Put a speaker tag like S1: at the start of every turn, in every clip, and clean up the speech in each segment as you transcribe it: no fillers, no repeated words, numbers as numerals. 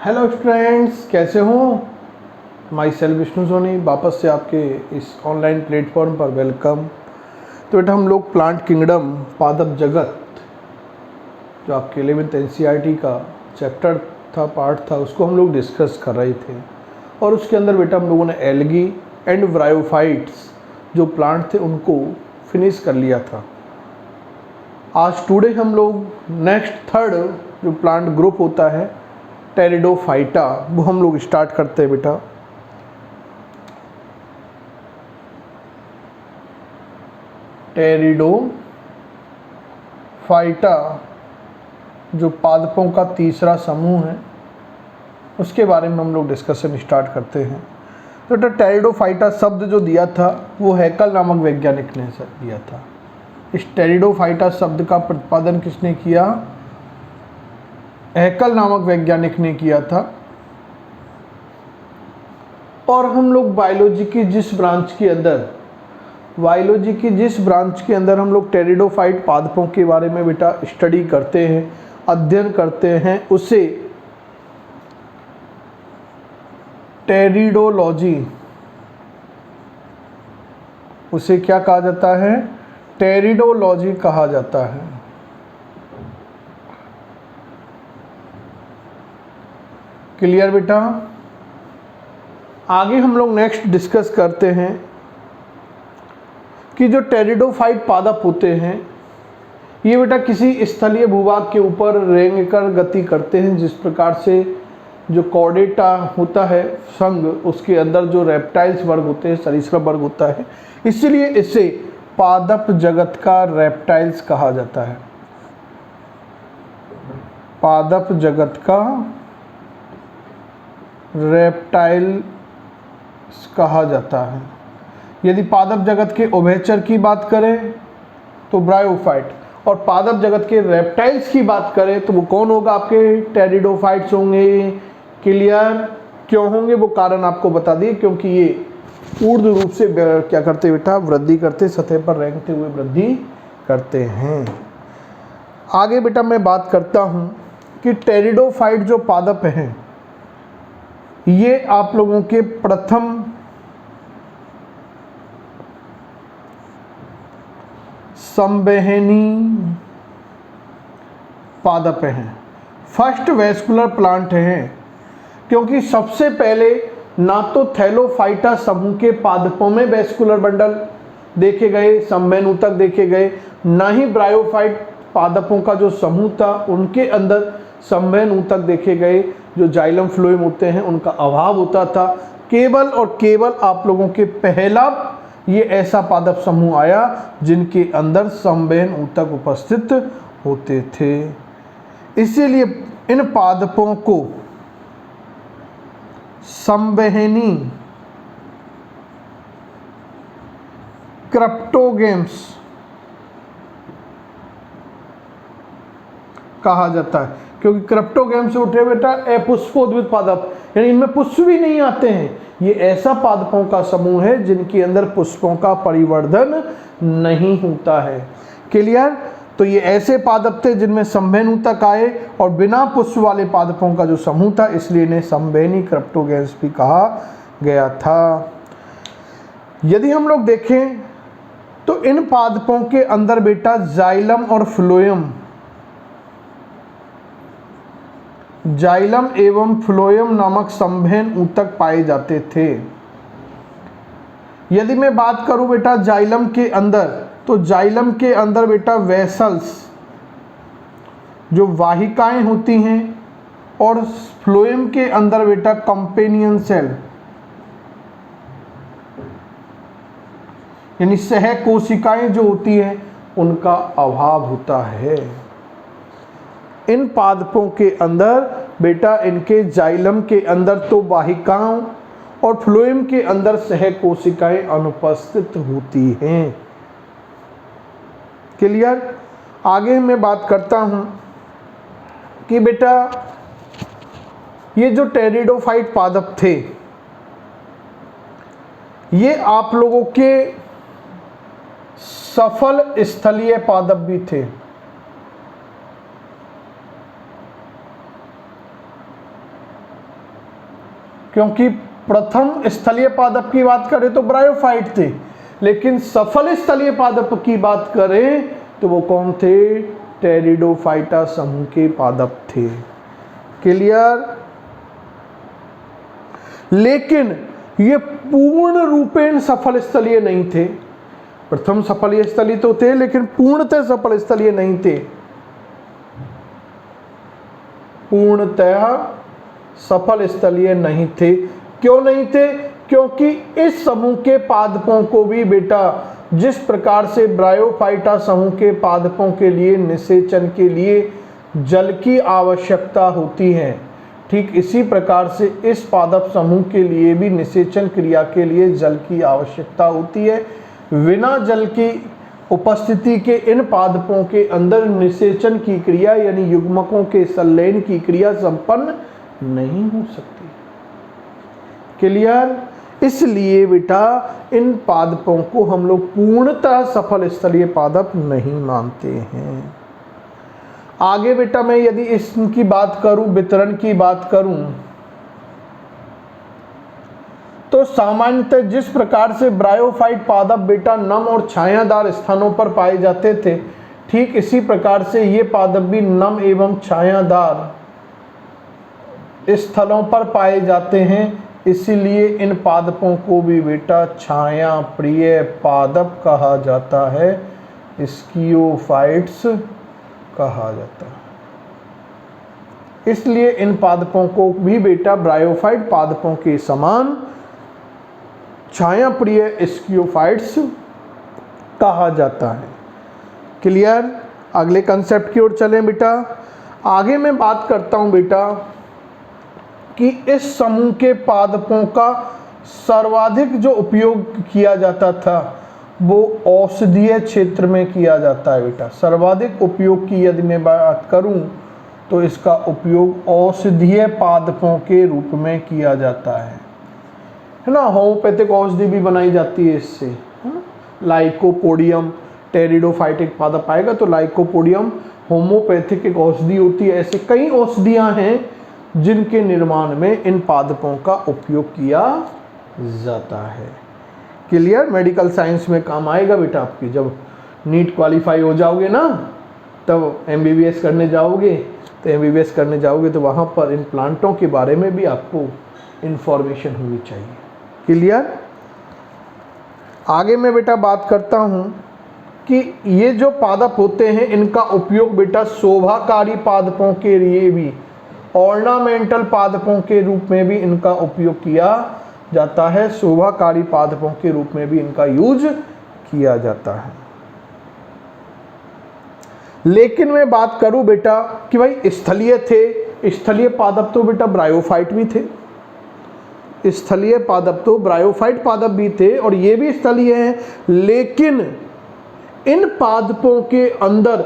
S1: Hello friends, कैसे हो? My self Vishnu Soni वापस से आपके इस ऑनलाइन प्लेटफॉर्म पर वेलकम। तो बेटा हम लोग प्लांट किंगडम पादप जगत जो आपके 11th NCERT का चैप्टर था, पार्ट था, उसको हम लोग डिस्कस कर रहे थे। और उसके अंदर बेटा हम लोगों ने एल्गी एंड ब्रायोफाइट्स जो प्लांट थे उनको फिनिश कर लिया था। आज टुडे हम लोग नेक्स्ट थर्ड जो प्लांट ग्रुप होता है टेरिडोफाइटा, वो हम लोग स्टार्ट करते हैं बेटा। टेरिडोफाइटा जो पादपों का तीसरा समूह है, उसके बारे में हम लोग डिस्कशन स्टार्ट करते हैं। तो टेरिडोफाइटा शब्द जो दिया था वो हैकल नामक वैज्ञानिक ने दिया था। इस टेरिडोफाइटा शब्द का प्रतिपादन किसने किया? हैकल नामक वैज्ञानिक ने किया था। और हम लोग बायोलॉजी की जिस ब्रांच के अंदर हम लोग टेरिडोफाइट पादपों के बारे में बेटा स्टडी करते हैं, अध्ययन करते हैं, उसे टेरिडोलॉजी, उसे क्या कहा जाता है? टेरिडोलॉजी कहा जाता है। क्लियर बेटा? आगे हम लोग नेक्स्ट डिस्कस करते हैं कि जो टेरिडोफाइट पादप होते हैं ये बेटा किसी स्थलीय भूभाग के ऊपर रेंग कर गति करते हैं। जिस प्रकार से जो कॉर्डेटा होता है संघ, उसके अंदर जो रेप्टाइल्स वर्ग होते हैं, सरीसृप वर्ग होता है, इसलिए इसे पादप जगत का रेप्टाइल्स कहा जाता है। पादप जगत का रेप्टाइल्स कहा जाता है। यदि पादप जगत के उभयचर की बात करें तो ब्रायोफाइट, और पादप जगत के रेप्टाइल्स की बात करें तो वो कौन होगा? आपके टेरिडोफाइट्स होंगे। क्लियर? क्यों होंगे वो कारण आपको बता दिए, क्योंकि ये ऊर्ध्व रूप से क्या करते बेटा? वृद्धि करते, सतह पर रेंगते हुए वृद्धि करते हैं। आगे बेटा मैं बात करता हूं कि टेरिडोफाइट जो पादप हैं ये आप लोगों के प्रथम संवहनी पादप हैं, फर्स्ट वैस्कुलर प्लांट हैं, क्योंकि सबसे पहले ना तो थैलोफाइटा समूह के पादपों में वैस्कुलर बंडल देखे गए, संवहन ऊतक देखे गए, ना ही ब्रायोफाइट पादपों का जो समूह था उनके अंदर संवहन ऊतक देखे गए। जो जाइलम फ्लोएम होते हैं उनका अभाव होता था। केवल और केवल आप लोगों के पहला ये ऐसा पादप समूह आया जिनके अंदर संवहन ऊतक उपस्थित होते थे। इसीलिए इन पादपों को संवहनी क्रिप्टोगेम्स कहा जाता है, क्योंकि क्रिप्टोगेम से उठे बेटा अपुष्पोद्भिद पादप, यानी इनमें पुष्प भी नहीं आते हैं। ये ऐसा पादपों का समूह है जिनके अंदर पुष्पों का परिवर्धन नहीं होता है। क्लियर? तो ये ऐसे पादप थे जिनमें संवहन ऊतक आए और बिना पुष्प वाले पादपों का जो समूह था, इसलिए इन्हें संवहनी क्रिप्टोगेम्स भी कहा गया था। यदि हम लोग देखें तो इन पादपों के अंदर बेटा जाइलम और फ्लोएम, जाइलम एवं फ्लोएम नामक संवहन ऊतक पाए जाते थे। यदि मैं बात करूं बेटा जाइलम के अंदर, तो जाइलम के अंदर बेटा वेसल्स जो वाहिकाएं होती हैं, और फ्लोएम के अंदर बेटा कंपेनियन सेल यानी सह कोशिकाएं जो होती हैं उनका अभाव होता है। इन पादपों के अंदर बेटा इनके जाइलम के अंदर तो वाहिकाओं और फ्लोएम के अंदर सह कोशिकाएं अनुपस्थित होती हैं। क्लियर? आगे मैं बात करता हूं कि बेटा ये जो टेरिडोफाइट पादप थे ये आप लोगों के सफल स्थलीय पादप भी थे। क्योंकि प्रथम स्थलीय पादप की बात करें तो ब्रायोफाइट थे, लेकिन सफल स्थलीय पादप की बात करें तो वो कौन थे? टेरिडोफाइटा समूह के पादप थे। क्लियर? लेकिन ये पूर्ण रूपेण सफल स्थलीय नहीं थे। प्रथम सफल स्थलीय तो थे, लेकिन पूर्णतः सफल स्थलीय नहीं थे। पूर्णतः सफल स्थलीय नहीं थे। क्यों नहीं थे? क्योंकि इस समूह के पादपों को भी बेटा जिस प्रकार से ब्रायोफाइटा समूह के पादपों के लिए निषेचन के लिए जल की आवश्यकता होती है, ठीक इसी प्रकार से इस पादप समूह के लिए भी निषेचन क्रिया के लिए जल की आवश्यकता होती है। बिना जल की उपस्थिति के इन पादपों के अंदर निषेचन की क्रिया यानी युग्मकों के संलयन की क्रिया संपन्न नहीं हो सकती। क्लियर? इसलिए बेटा इन पादपों को हम लोग पूर्णतः सफल स्थलीय पादप नहीं मानते हैं। आगे बेटा मैं यदि इसकी बात करूं, वितरण की बात करूं, तो सामान्यतः जिस प्रकार से ब्रायोफाइट पादप बेटा नम और छायादार स्थानों पर पाए जाते थे, ठीक इसी प्रकार से ये पादप भी नम एवं छायादार स्थलों पर पाए जाते हैं। इसीलिए इन पादपों को भी बेटा छाया प्रिय पादप कहा जाता है, स्कियोफाइट्स कहा जाता है। इसलिए इन पादपों को भी बेटा ब्रायोफाइट पादपों के समान छाया प्रिय स्कियोफाइट्स कहा जाता है। क्लियर? अगले कंसेप्ट की ओर चलें बेटा। आगे मैं बात करता हूं बेटा कि इस समूह के पादपों का सर्वाधिक जो उपयोग किया जाता था वो औषधीय क्षेत्र में किया जाता है बेटा। सर्वाधिक उपयोग की यदि मैं बात करूं तो इसका उपयोग औषधीय पादपों के रूप में किया जाता है ना। होम्योपैथिक औषधि भी बनाई जाती है इससे, है ना। लाइकोपोडियम टेरिडोफाइटिक पादप आएगा तो लाइकोपोडियम होम्योपैथिक एक औषधि होती है। ऐसे कई औषधियां हैं जिनके निर्माण में इन पादपों का उपयोग किया जाता है। क्लियर? मेडिकल साइंस में काम आएगा बेटा आपकी। जब नीट क्वालिफाई हो जाओगे ना, तब एमबीबीएस करने जाओगे, तो वहाँ पर इन प्लांटों के बारे में भी आपको इंफॉर्मेशन होनी चाहिए। क्लियर? आगे मैं बेटा बात करता हूँ कि ये जो पादप होते हैं इनका उपयोग बेटा शोभाकारी पादपों के लिए भी, ऑर्नामेंटल पादपों के रूप में भी इनका उपयोग किया जाता है। शोभाकारी पादपों के रूप में भी इनका यूज किया जाता है। लेकिन मैं बात करूं बेटा कि भाई स्थलीय थे, स्थलीय पादप तो बेटा ब्रायोफाइट भी थे, स्थलीय पादप तो ब्रायोफाइट पादप भी थे और ये भी स्थलीय हैं, लेकिन इन पादपों के अंदर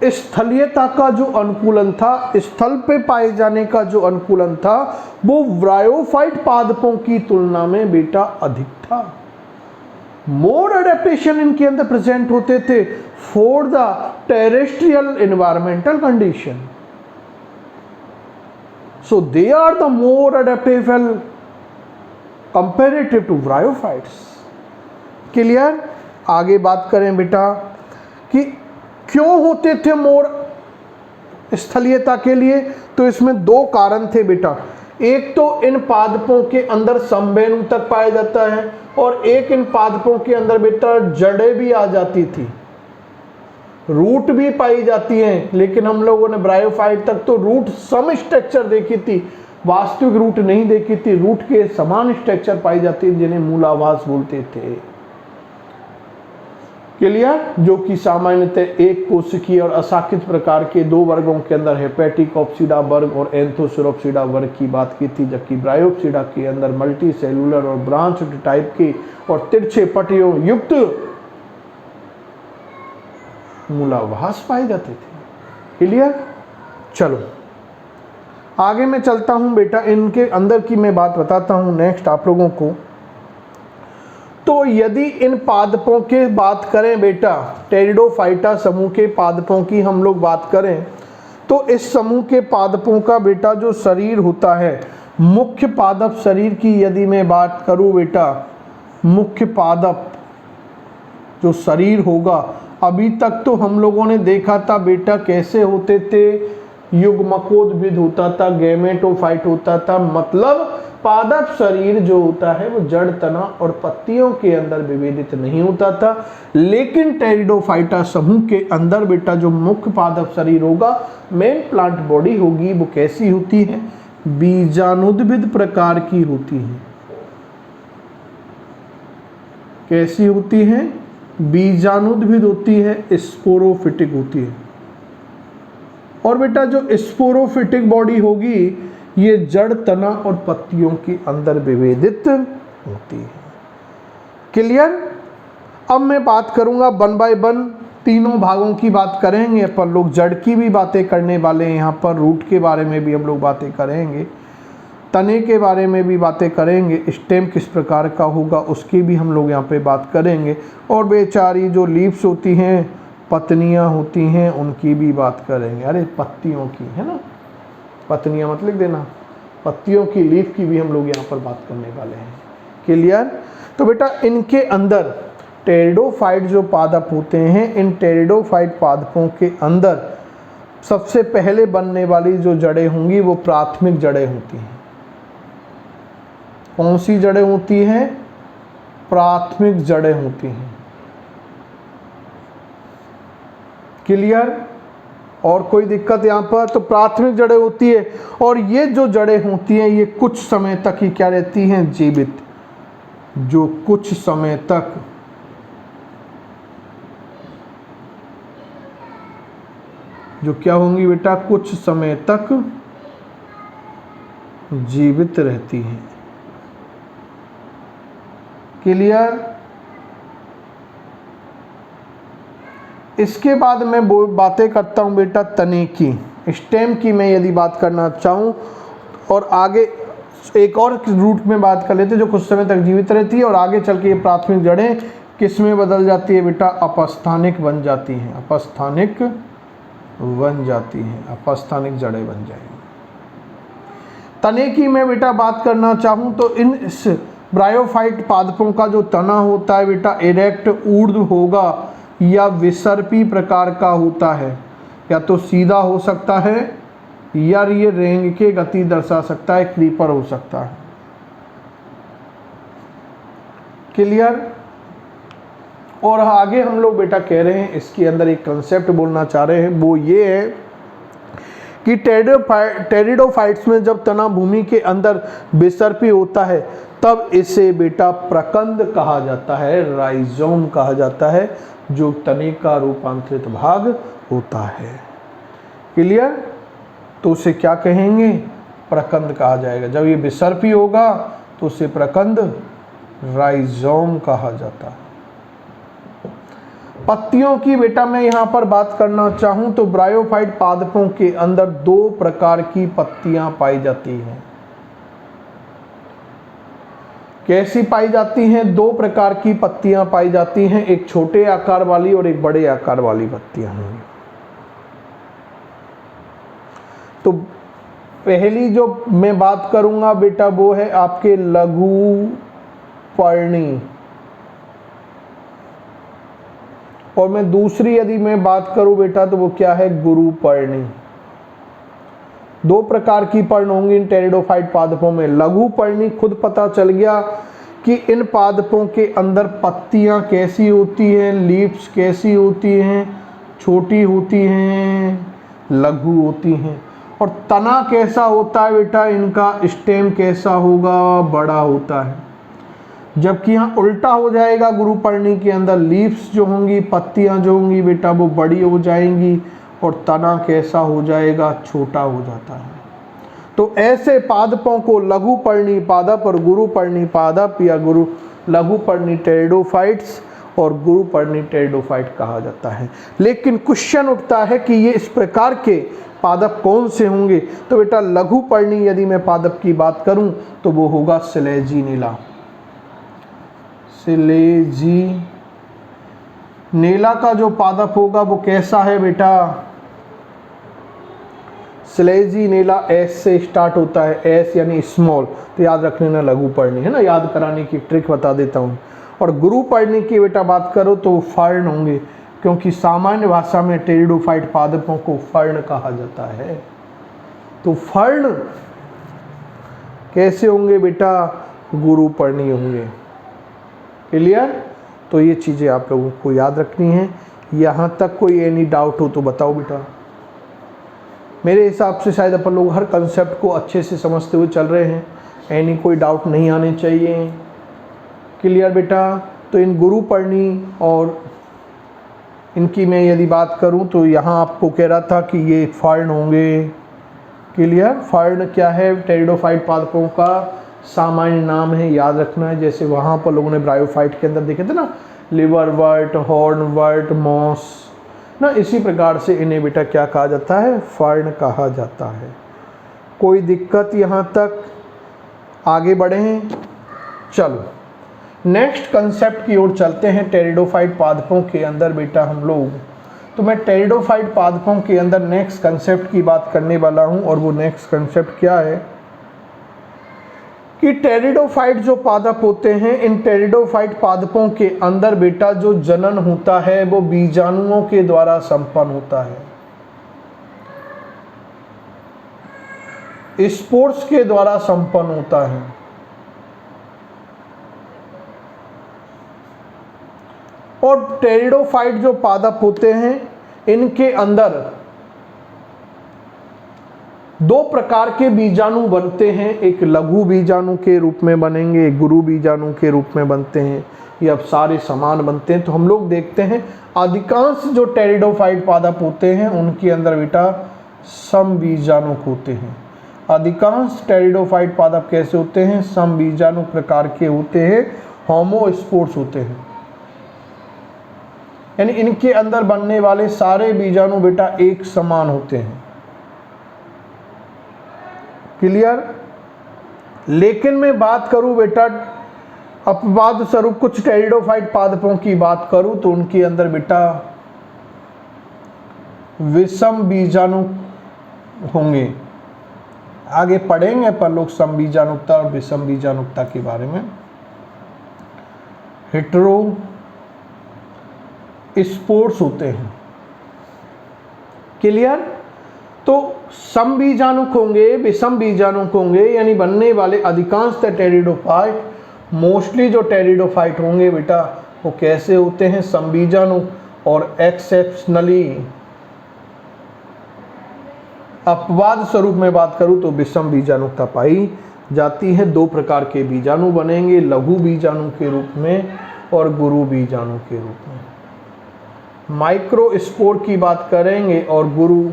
S1: स्थलीयता का जो अनुकूलन था, स्थल पे पाए जाने का जो अनुकूलन था, वो ब्रायोफाइट पादपों की तुलना में बेटा अधिक था। मोर एडेप्टेशन इनके अंदर प्रेजेंट होते थे for the terrestrial environmental condition, so they are the more adaptable comparative to bryophytes. Clear? आगे बात करें बेटा कि क्यों होते थे मोर स्थलीयता के लिए, तो इसमें दो कारण थे बेटा। एक तो इन पादपों के अंदर संवेनु तक पाया जाता है और एक इन पादपों के अंदर बेटा जड़ें भी आ जाती थी, रूट भी पाई जाती हैं। लेकिन हम लोगों ने ब्रायोफाइट तक तो रूट सम स्ट्रक्चर देखी थी, वास्तविक रूट नहीं देखी थी। रूट के समान स्ट्रक्चर पाई जाती है जिन्हें मूलाभास बोलते थे। क्लियर? जो कि सामान्यतः एक कोशिकीय और अशाखित प्रकार के दो वर्गों के अंदर हेपेटिक ऑप्सिडा वर्ग और एंथोसोरोप्सिडा वर्ग की बात की थी, जबकि ब्रायोप्सिडा के अंदर मल्टी सेलुलर और ब्रांच टाइप के और तिरछे पट्टियों युक्त मूलाभास पाए जाते थे। क्लियर? चलो आगे मैं चलता हूं बेटा, इनके अंदर की मैं बात बताता हूं नेक्स्ट आप लोगों को। तो यदि इन पादपों के बात करें बेटा, टेरिडोफाइटा समूह के पादपों की हम लोग बात करें, तो इस समूह के पादपों का बेटा जो शरीर होता है मुख्य पादप शरीर की यदि मैं बात करूं बेटा, मुख्य पादप जो शरीर होगा, अभी तक तो हम लोगों ने देखा था बेटा कैसे होते थे, युग्मकोद्भिद होता था, गैमेटोफाइट होता था, मतलब पादप शरीर जो होता है वो जड़, तना और पत्तियों के अंदर विभेदित नहीं होता था। लेकिन टेरिडोफाइटा समूह के अंदर बेटा जो मुख्य पादप शरीर होगा, मेन प्लांट बॉडी होगी, वो कैसी होती है, बीजाणुद्भिद प्रकार की होती है। कैसी होती है, बीजाणुद्भिद होती है, स्पोरोफिटिक होती है। और बेटा जो स्पोरोफिटिक बॉडी होगी ये जड़, तना और पत्तियों के अंदर विभेदित होती है। क्लियर। अब मैं बात करूंगा 1 बाय 1, तीनों भागों की बात करेंगे अपन लोग, जड़ की भी बातें करने वाले हैं, यहाँ पर रूट के बारे में भी हम लोग बातें करेंगे, तने के बारे में भी बातें करेंगे, स्टेम किस प्रकार का होगा उसकी भी हम लोग यहाँ पे बात करेंगे, और बेचारी जो लीव्स होती हैं, पत्नियाँ होती हैं, उनकी भी बात करेंगे। अरे पत्तियों की है ना, पत्नियाँ मत लिख देना, पत्तियों की, लीफ की भी हम लोग यहाँ पर बात करने वाले हैं। क्लियर। तो बेटा इनके अंदर टेरिडोफाइट जो पादप होते हैं, इन टेरिडोफाइट पादपों के अंदर सबसे पहले बनने वाली जो जड़ें होंगी वो प्राथमिक जड़ें होती हैं। कौन सी जड़ें होती हैं, प्राथमिक जड़ें होती हैं। क्लियर। और कोई दिक्कत यहाँ पर, तो प्राथमिक जड़ें होती है, और ये जो जड़ें होती हैं ये कुछ समय तक ही क्या रहती हैं, जीवित, जो कुछ समय तक जो क्या होंगी बेटा, कुछ समय तक जीवित रहती हैं। क्लियर। इसके बाद मैं बातें करता हूं बेटा तने की, स्टेम की मैं यदि बात करना चाहूं, और आगे एक और रूट में बात कर लेते हैं जो कुछ समय तक जीवित रहती है, और आगे चल के ये प्राथमिक जड़ें किस में बदल जाती है बेटा, अपस्थानिक बन जाती हैं, अपस्थानिक बन जाती हैं, अपस्थानिक जड़ें बन जाएंगी। तने की मैं बेटा बात करना चाहूं तो इस ब्रायोफाइट पादपों का जो तना होता है बेटा, इरेक्ट ऊर्ध्व होगा या विसर्पी प्रकार का होता है, या तो सीधा हो सकता है या ये रेंग के गति दर्शा सकता है, क्रीपर हो सकता है। क्लियर। और आगे हम लोग बेटा कह रहे हैं, इसके अंदर एक कंसेप्ट बोलना चाह रहे हैं, वो ये है कि टेरिडोफाइट्स में जब तना भूमि के अंदर विसर्पी होता है तब इसे बेटा प्रकंद कहा जाता है, राइजोम कहा जाता है, जो तने का रूपांतरित भाग होता है। क्लियर। तो उसे क्या कहेंगे, प्रकंद कहा जाएगा। जब ये विसर्पी होगा तो उसे प्रकंद, राइजोम कहा जाता है। पत्तियों की बेटा मैं यहाँ पर बात करना चाहूँ तो ब्रायोफाइट पादपों के अंदर 2 प्रकार की पत्तियां पाई जाती हैं। कैसी पाई जाती हैं, 2 प्रकार की पत्तियां पाई जाती हैं, एक छोटे आकार वाली और एक बड़े आकार वाली पत्तियां होंगी। तो पहली जो मैं बात करूंगा बेटा वो है आपके लघु पर्णी, और मैं दूसरी यदि मैं बात करूं बेटा तो वो क्या है, गुरु पर्णी। 2 प्रकार की पर्ण होंगी इन टेरिडोफाइट पादपों में। लघु पर्णी खुद पता चल गया कि इन पादपों के अंदर पत्तियां कैसी होती हैं, लीव्स कैसी होती हैं, छोटी होती हैं, लघु होती हैं। और तना कैसा होता है बेटा, इनका स्टेम कैसा होगा, बड़ा होता है। जबकि यहाँ उल्टा हो जाएगा, गुरुपर्णी के अंदर लीव्स जो होंगी, पत्तियां जो होंगी बेटा वो बड़ी हो जाएंगी, और तना कैसा हो जाएगा, छोटा हो जाता है। तो ऐसे पादपों को लघुपर्णी पादप और गुरुपर्णी पादप या लघुपर्णी टेरिडोफाइट्स और गुरुपर्णी टेरिडोफाइट कहा जाता है। लेकिन क्वेश्चन उठता है कि ये इस प्रकार के पादप कौन से होंगे, तो बेटा लघुपर्णी यदि मैं पादप की बात करूं तो वो होगा सिलेजीनेला। सिलेजीनेला का जो पादप होगा वो कैसा है बेटा, स्लेजिनेला एस से स्टार्ट होता है, एस यानी स्मॉल, तो याद रखने ना लघु पर्णी है ना, याद कराने की ट्रिक बता देता हूँ। और गुरु पर्णी की बेटा बात करो तो फर्ण होंगे, क्योंकि सामान्य भाषा में टेरिडोफाइट पादपों को फर्ण कहा जाता है। तो फर्ण कैसे होंगे बेटा, गुरु पर्णी होंगे। क्लियर? तो ये चीज़ें आप लोगों को याद रखनी है। यहाँ तक कोई एनी डाउट हो तो बताओ बेटा। मेरे हिसाब से शायद अपन लोग हर कंसेप्ट को अच्छे से समझते हुए चल रहे हैं, एनी कोई डाउट नहीं आने चाहिए। क्लियर बेटा? तो इन गुरु पर्णी और इनकी मैं यदि बात करूं तो यहाँ आपको कह रहा था कि ये फर्ण होंगे। क्लियर? फर्ण क्या है? टेरिडोफाइट पादपों का सामान्य नाम है, याद रखना है। जैसे वहाँ पर लोगों ने ब्रायोफाइट के अंदर देखे थे ना, लिवरवर्ट, हॉर्नवर्ट, मॉस ना, इसी प्रकार से इन्हें बेटा क्या कहा जाता है, फर्ण कहा जाता है। कोई दिक्कत यहाँ तक? आगे बढ़े हैं, चलो नेक्स्ट कंसेप्ट की ओर चलते हैं। टेरिडोफाइट पादपों के अंदर बेटा हम लोग, तो मैं टेरिडोफाइट पादपों के अंदर नेक्स्ट कंसेप्ट की बात करने वाला हूँ। और वो नेक्स्ट कंसेप्ट क्या है कि टेरिडोफाइट जो पादप होते हैं, इन टेरिडोफाइट पादपों के अंदर बेटा जो जनन होता है वो बीजाणुओं के द्वारा संपन्न होता है, स्पोर्स के द्वारा संपन्न होता है। और टेरिडोफाइट जो पादप होते हैं इनके अंदर दो प्रकार के बीजाणु बनते हैं, एक लघु बीजाणु के रूप में बनेंगे, एक गुरु बीजाणु के रूप में बनते हैं। ये अब सारे समान बनते हैं। तो हम लोग देखते हैं अधिकांश जो टेरिडोफाइट पादप होते हैं उनके अंदर बेटा समबीजाणु होते हैं। अधिकांश टेरिडोफाइट पादप कैसे होते हैं, समबीजाणु प्रकार के होते हैं, होमोस्पोर्स होते हैं। यानी इनके अंदर बनने वाले सारे बीजाणु बेटा एक समान होते हैं। क्लियर? लेकिन मैं बात करूं बेटा अपवाद स्वरूप कुछ टेरिडोफाइट पादपों की बात करूं तो उनके अंदर बेटा विषम बीजाणु होंगे। आगे पढ़ेंगे पर लोग समबीजाणुता और विषम बीजाणुता के बारे में। हेटेरो स्पोर्स होते हैं। क्लियर? तो समबीजाणुक होंगे, विषम बीजाणुक होंगे, यानी बनने वाले अधिकांश टेरिडोफाइट, मोस्टली जो टेरिडोफाइट होंगे बेटा वो कैसे होते हैं, समबीजाणुक। और एक्सेप्शनली अपवाद स्वरूप में बात करूं तो विषम बीजाणुकता पाई जाती है। दो प्रकार के बीजाणु बनेंगे, लघु बीजाणु के रूप में और गुरु बीजाणु के रूप में। माइक्रोस्पोर की बात करेंगे और गुरु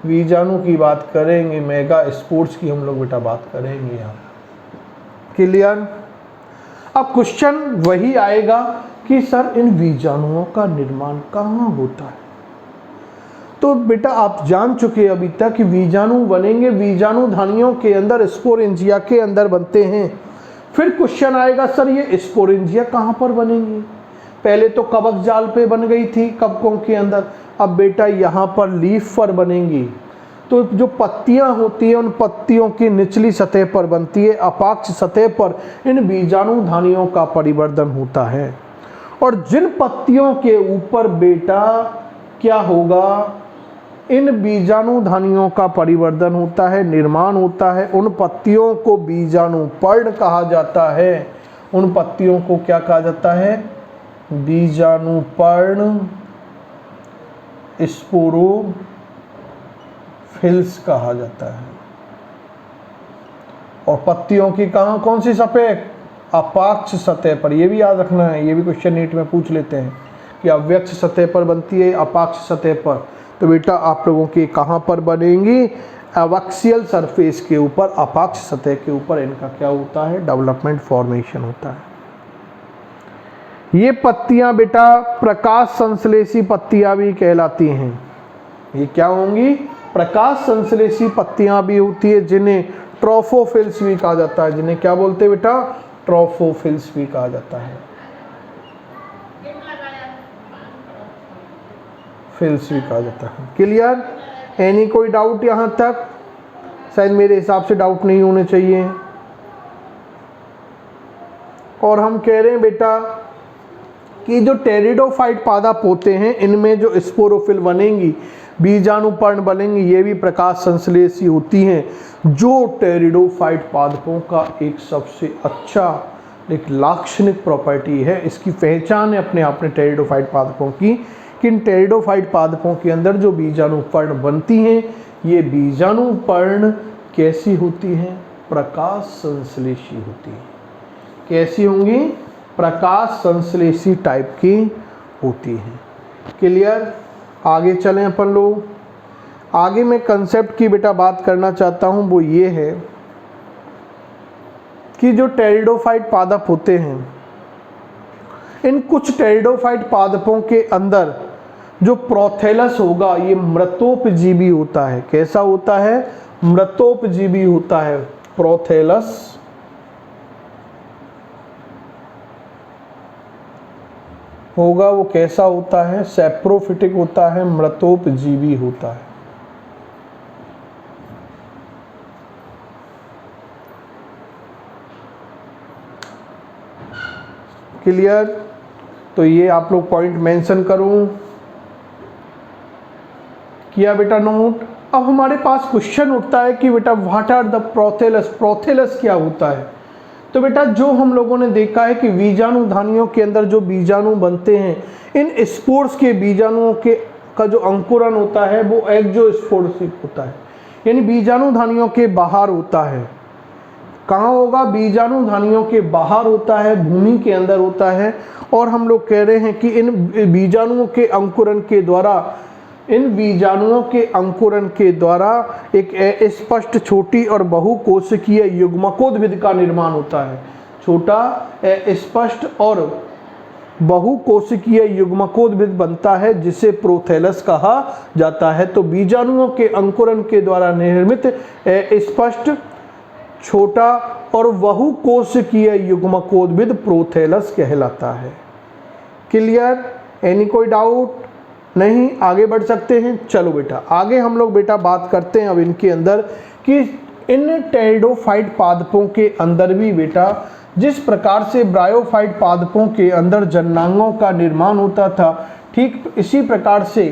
S1: बीजाणु की बात करेंगे, मेगा स्पोर्स की हम लोग बेटा बात करेंगे यहाँ। क्लियर? अब क्वेश्चन वही आएगा कि सर इन बीजाणुओं का निर्माण कहाँ होता है। तो बेटा आप जान चुके अभी तक कि बीजाणु बनेंगे बीजाणु धानियों के अंदर, स्पोरेंजिया के अंदर बनते हैं। फिर क्वेश्चन आएगा सर ये स्पोरेंजिया कहाँ पर बनेंगी। पहले तो कवक जाल पे बन गई थी कवकों के अंदर, अब बेटा यहाँ पर लीफ पर बनेंगी। तो जो पत्तियां होती हैं उन पत्तियों की निचली सतह पर बनती है, अपाक्ष सतह पर इन बीजाणु धानियों का परिवर्धन होता है। और जिन पत्तियों के ऊपर बेटा क्या होगा, इन बीजाणु धानियों का परिवर्धन होता है, निर्माण होता है, उन पत्तियों को बीजाणु पर्ण कहा जाता है। उन पत्तियों को क्या कहा जाता है, बीजाणु पर्ण स्पोरोफिल्स कहा जाता है। और पत्तियों की कहाँ कौन सी सतह, अपाक्ष सतह पर। ये भी याद रखना है, ये भी क्वेश्चन नीट में पूछ लेते हैं कि अव्यक्ष सतह पर बनती है, अपाक्ष सतह पर। तो बेटा आप लोगों की कहाँ पर बनेंगी, एवैक्सियल सरफेस के ऊपर, अपाक्ष सतह के ऊपर इनका क्या होता है, डेवलपमेंट फॉर्मेशन होता है। ये पत्तियां बेटा प्रकाश संश्लेषी पत्तियां भी कहलाती हैं। ये क्या होंगी, प्रकाश संश्लेषी पत्तियां भी होती है, जिन्हें ट्रोफोफिल्स भी कहा जाता है। जिन्हें क्या बोलते हैं बेटा, ट्रोफोफिल्स भी कहा जाता है, फिल्स भी कहा जाता है। क्लियर? एनी कोई डाउट यहाँ तक? शायद मेरे हिसाब से डाउट नहीं होने चाहिए। और हम कह रहे हैं बेटा कि जो टेरिडोफाइट पादप होते हैं इनमें जो स्पोरोफिल बनेंगी, बीजाणुपर्ण बनेंगी, ये भी प्रकाश संश्लेषी होती हैं, जो टेरिडोफाइट पादपों का एक सबसे अच्छा एक लाक्षणिक प्रॉपर्टी है। इसकी पहचान है अपने आप में टेरिडोफाइट पादपों की कि इन टेरिडोफाइट पादपों के अंदर जो बीजाणुपर्ण बनती हैं, ये बीजाणुपर्ण कैसी होती हैं? प्रकाश संश्लेषी होती हैं। कैसी होंगी? प्रकाश संश्लेषी टाइप की होती हैं। क्लियर? आगे चलें अपन लोग। आगे मैं कंसेप्ट की बेटा बात करना चाहता हूँ, वो ये है कि जो टेरिडोफाइट पादप होते हैं, इन कुछ टेरिडोफाइट पादपों के अंदर जो प्रोथेलस होगा ये मृतोपजीवी होता है। कैसा होता है? मृतोपजीवी होता है। प्रोथेलस होगा वो कैसा होता है? सैप्रोफिटिक होता है, मृतोपजीवी होता है। क्लियर? तो ये आप लोग पॉइंट मेंशन करूं, किया बेटा नोट। अब हमारे पास क्वेश्चन उठता है कि बेटा what are the prothallus? Prothallus क्या होता है? तो बेटा जो हम लोगों ने देखा है कि बीजाणुधानियों के अंदर जो बीजाणु बनते हैं, इन स्पोर्स के बीजाणुओं के का जो अंकुरन होता है वो एक्सोस्पोर्सिक होता है, यानी बीजाणुधानियों के बाहर होता है। कहाँ होगा? बीजाणुधानियों के बाहर होता है, भूमि के अंदर होता है। और हम लोग कह रहे हैं कि इन बीजाणुओं के अंकुरन के द्वारा, इन बीजाणुओं के अंकुरन के द्वारा एक स्पष्ट छोटी और बहुकोशिकीय युग्मकोद्भिद का निर्माण होता है। छोटा स्पष्ट और बहुकोशिकीय युग्मकोद्भिद बनता है जिसे प्रोथेलस कहा जाता है। तो बीजाणुओं के अंकुरन के द्वारा निर्मित स्पष्ट छोटा और बहुकोशिकीय युग्मकोद्भिद प्रोथेलस कहलाता है। क्लियर? एनी कोई डाउट? नहीं? आगे बढ़ सकते हैं। चलो बेटा आगे हम लोग बेटा बात करते हैं अब इनके अंदर कि इन टेरिडोफाइट पादपों के अंदर भी बेटा जिस प्रकार से ब्रायोफाइट पादपों के अंदर जननांगों का निर्माण होता था, ठीक इसी प्रकार से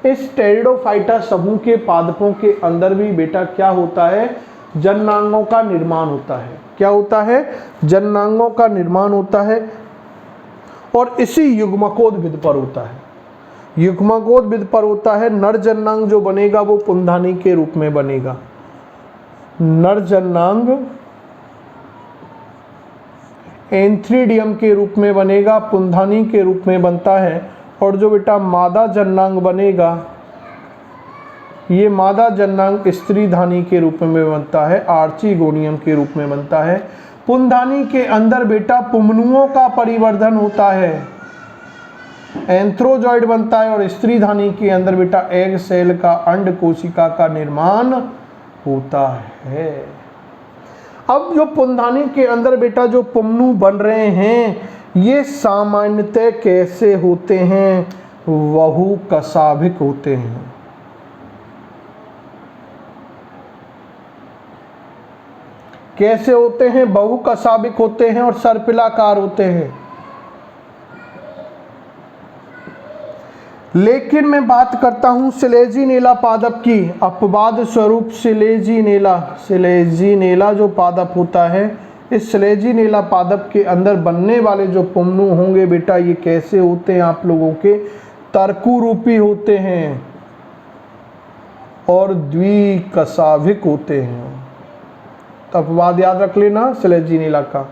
S1: इस टेरिडोफाइटा समूह के पादपों के अंदर भी बेटा क्या होता है? जननांगों का निर्माण होता है। क्या होता है? जननांगों का निर्माण होता है और इसी युग्मकोद्भिद पर होता है। युग्मकोद्भिद पर होता है। नर जननांग जो बनेगा वो पुंधानी के रूप में बनेगा। नर जननांग एंथ्रीडियम के रूप में बनेगा, पुंधानी के रूप में बनता है। और जो बेटा मादा जननांग बनेगा, ये मादा जननांग स्त्रीधानी के रूप में बनता है, आर्चिगोनियम के रूप में बनता है। पुंधानी के अंदर बेटा पुमनुओं का परिवर्धन होता है, एंथ्रोजॉइड बनता है। और स्त्रीधानी के अंदर बेटा एग सेल का, अंड कोशिका का निर्माण होता है। अब जो पुंधानी के अंदर बेटा जो पुमनु बन रहे हैं ये सामान्यतः कैसे होते हैं? बहुकशाभिक होते हैं। कैसे होते हैं? बहुकशाभिक होते हैं और सर्पिलाकार होते हैं। लेकिन मैं बात करता हूं सिलेजीनेला पादप की। अपवाद स्वरूप सिलेजीनेला जो पादप होता है, इस सिलेजीनेला पादप के अंदर बनने वाले जो पुमनु होंगे बेटा ये कैसे होते हैं? आप लोगों के तर्कु रूपी होते हैं और द्विकशाभिक होते हैं। तो अपवाद याद रख लेना सिलेजीनेला का।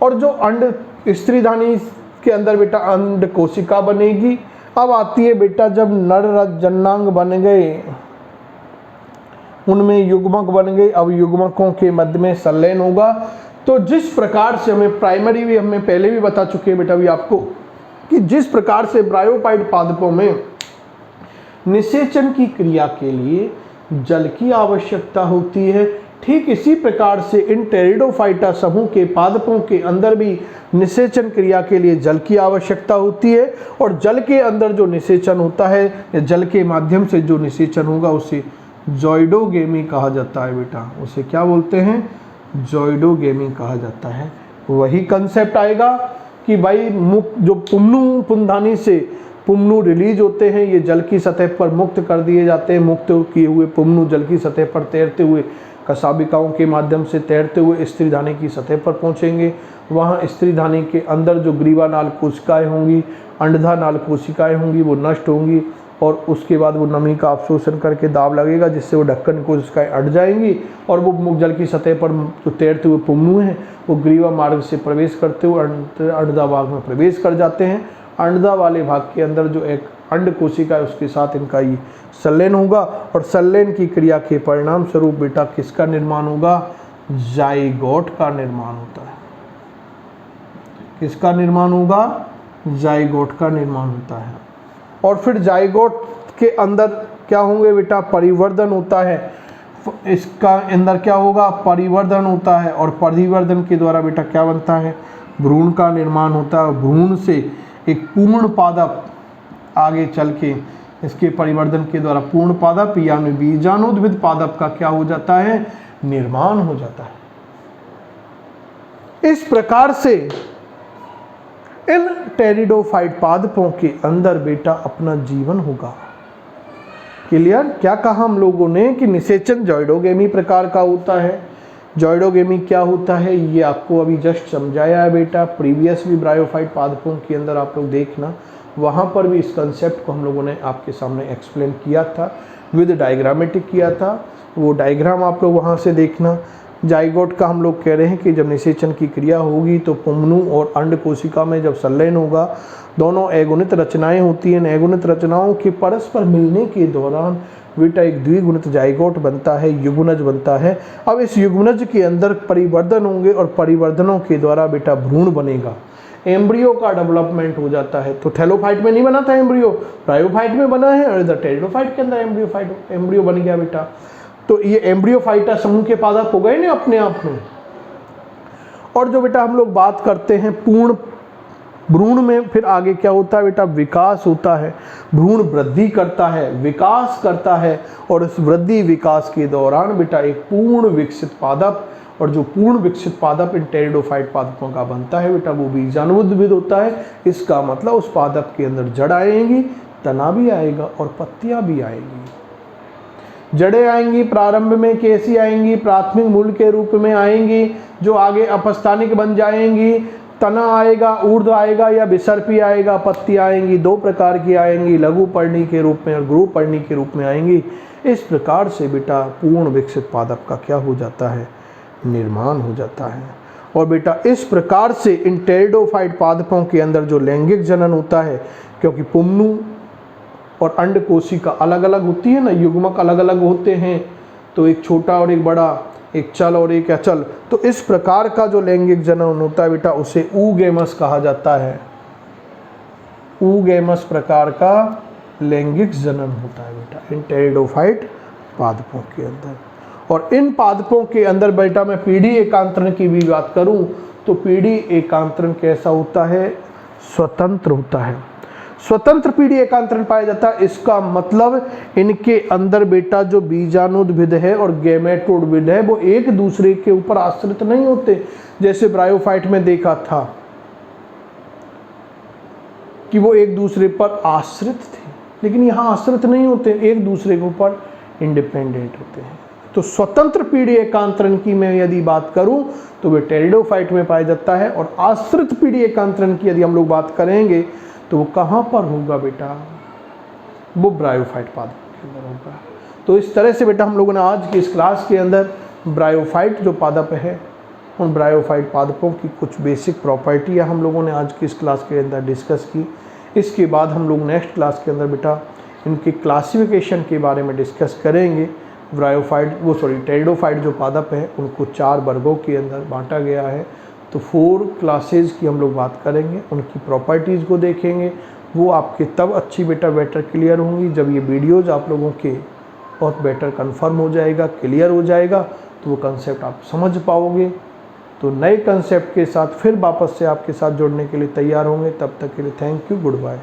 S1: और जो अंड स्त्रीधानी के अंदर बेटा अंड कोशिका बनेगी। अब आती है बेटा जब नर जननांग बन गए, उनमें युग्मक बन गए। अब युग्मकों के मध्य में संलयन होगा। तो जिस प्रकार से हमें प्राइमरी भी हमें पहले भी बता चुके हैं बेटा भी आपको कि जिस प्रकार से ब्रायोफाइट पादपों में निषेचन की क्रिया के लिए जल की आवश्यकता होती है, ठीक इसी प्रकार से इन टेरिडोफाइटा समूह के पादपों के अंदर भी निषेचन क्रिया के लिए जल की आवश्यकता होती है। और जल के अंदर जो निषेचन होता है या जल के माध्यम से जो निषेचन होगा उसे जॉइडोगेमी कहा जाता है बेटा, उसे क्या बोलते हैं, जॉइडोगेमी कहा जाता है। वही कंसेप्ट आएगा कि भाई मुक्त जो पुमनु पुंधानी से पुमनु रिलीज होते हैं, ये जल की सतह पर मुक्त कर दिए जाते हैं। मुक्त किए हुए पुमनु जल की सतह पर तैरते हुए कशाबिकाओं के माध्यम से तैरते हुए स्त्रीधानी की सतह पर पहुंचेंगे। वहां स्त्रीधानी के अंदर जो ग्रीवा नाल कोशिकाएं होंगी, अंडधा नाल कोशिकाएं होंगी, वो नष्ट होंगी और उसके बाद वो नमी का अवशोषण करके दाब लगेगा, जिससे वो ढक्कन कोशिकाएं अट जाएंगी और वो मुक्त जल की सतह पर जो तैरते हुए पुमनु हैं वो ग्रीवा मार्ग से प्रवेश करते हुए अंडधा भाग में प्रवेश कर जाते हैं। अंडधा वाले भाग के अंदर जो एक अंड कोशिका है उसके साथ इनका ये संलयन होगा और संलयन की क्रिया के परिणाम स्वरूप बेटा किसका निर्माण होगा, जाइगोट का निर्माण होता है। किसका निर्माण होगा, जाइगोट का निर्माण होता है। और फिर जाइगोट के अंदर क्या होंगे बेटा, परिवर्धन होता है। इसका अंदर क्या होगा, परिवर्धन होता है और परिवर्धन के द्वारा बेटा क्या बनता है, भ्रूण का निर्माण होता है। भ्रूण से एक पूर्ण पादप आगे चल के इसके परिवर्धन के द्वारा पूर्ण पादप यानी बीजाणुद्भिद पादप का क्या हो जाता है, निर्माण हो जाता है। इस प्रकार से इन टेरिडोफाइट पादपों के अंदर बेटा अपना जीवन होगा। क्लियर? क्या कहा हम लोगों ने कि निषेचन जॉइडोगेमी प्रकार का होता है। जॉइडोगेमी क्या होता है ये आपको अभी जस्ट समझाया है बेटा। प्रीवियस भी ब्रायोफाइट पादपों के अंदर आप लोग देखना, वहाँ पर भी इस कंसेप्ट को हम लोगों ने आपके सामने एक्सप्लेन किया था, विद डायग्रामेटिक किया था। वो डायग्राम आप लोग वहाँ से देखना। जाइगोट का हम लोग कह रहे हैं कि जब निषेचन की क्रिया होगी तो पुंगनु और अंड कोशिका में जब संलयन होगा, दोनों एगुणित रचनाएं होती हैं। एगुणित रचनाओं के परस्पर मिलने के दौरान बेटा एक द्विगुणित जाइगोट बनता है, युग्मनज बनता है। अब इस युग्मनज के अंदर परिवर्धन होंगे और परिवर्धनों के द्वारा बेटा भ्रूण बनेगा, एम्ब्रियो का डेवलपमेंट हो जाता है। तो थैलोफाइट में नहीं बना था एम्ब्रियो, ब्रायोफाइट में बना है और इधर टेरिडोफाइट के अंदर एम्ब्रियो बन गया बेटा। तो ये एम्ब्रियोफाइटा समूह के पादप हो गए ना अपने आप में। और जो बेटा हम लोग बात करते हैं पूर्ण भ्रूण में, फिर आगे क्या होता है बेटा, विकास होता है। भ्रूण वृद्धि करता है, विकास करता है और इस वृद्धि विकास के दौरान बेटा एक पूर्ण विकसित पादप, और जो पूर्ण विकसित पादप इन टेरिडोफाइट पादपों का बनता है बेटा वो बीजाणुद्भिद होता है। इसका मतलब उस पादप के अंदर जड़ आएंगी, तना भी आएगा और पत्तियां भी आएंगी। जड़ें आएंगी प्रारंभ में कैसी आएंगी, प्राथमिक मूल के रूप में आएंगी जो आगे अपस्थानिक बन जाएंगी। तना आएगा, ऊर्ध्व आएगा या विसर्पी आएगा, पत्ती आएंगी, दो प्रकार की आएंगी, लघु पर्णी के रूप में और गुरु पर्णी के रूप में आएंगी। इस प्रकार से बेटा पूर्ण विकसित पादप का क्या हो जाता है, निर्माण हो जाता है। और बेटा इस प्रकार से इन टेरिडोफाइट पादपों के अंदर जो लैंगिक जनन होता है, क्योंकि पुंगनु और अंड कोशिका अलग अलग होती है ना, युग्मक अलग अलग होते हैं, तो एक छोटा और एक बड़ा, एक चल और एक अचल, तो इस प्रकार का जो लैंगिक जनन होता है बेटा उसे ऊगेमस कहा जाता है। ऊगेमस प्रकार का लैंगिक जनन होता है बेटा इन टेरिडोफाइट पादपों के अंदर। और इन पादपों के अंदर बेटा मैं पीढ़ी एकांतरण की भी बात करूं तो पीढ़ी एकांतरण कैसा होता है, स्वतंत्र होता है। स्वतंत्र पीढ़ी एकांतरण पाया जाता है। इसका मतलब इनके अंदर बेटा जो बीजाणुद्भिद है और गैमेटोइड है वो एक दूसरे के ऊपर आश्रित नहीं होते, जैसे ब्रायोफाइट में देखा था कि वो एक दूसरे पर आश्रित थे, लेकिन यहाँ आश्रित नहीं होते, एक दूसरे के ऊपर इंडिपेंडेंट होते हैं। तो स्वतंत्र पीढ़ी एकांतरण की मैं यदि बात करूं तो वे टेरिडोफाइट में पाया जाता है, और आश्रित पीढ़ी एकांतरण की यदि हम लोग बात करेंगे तो वो कहाँ पर होगा बेटा, वो ब्रायोफाइट पादप के अंदर होगा। तो इस तरह से बेटा हम लोगों ने आज की इस क्लास के अंदर ब्रायोफाइट जो पादप है उन ब्रायोफाइट पादपों की कुछ बेसिक प्रॉपर्टियाँ हम लोगों ने आज की इस क्लास के अंदर डिस्कस की। इसके बाद हम लोग नेक्स्ट क्लास के अंदर बेटा इनकी क्लासिफिकेशन के बारे में डिस्कस करेंगे। टेरिडोफाइट जो पादप है उनको 4 वर्गों के अंदर बांटा गया है, तो 4 क्लासेज की हम लोग बात करेंगे, उनकी प्रॉपर्टीज़ को देखेंगे। वो आपके तब अच्छी बेटर क्लियर होंगी जब ये वीडियोज़ आप लोगों के बहुत बेटर कंफर्म हो जाएगा, क्लियर हो जाएगा, तो वो कंसेप्ट आप समझ पाओगे। तो नए कंसेप्ट के साथ फिर वापस से आपके साथ जुड़ने के लिए तैयार होंगे। तब तक के लिए थैंक यू, गुड बाय।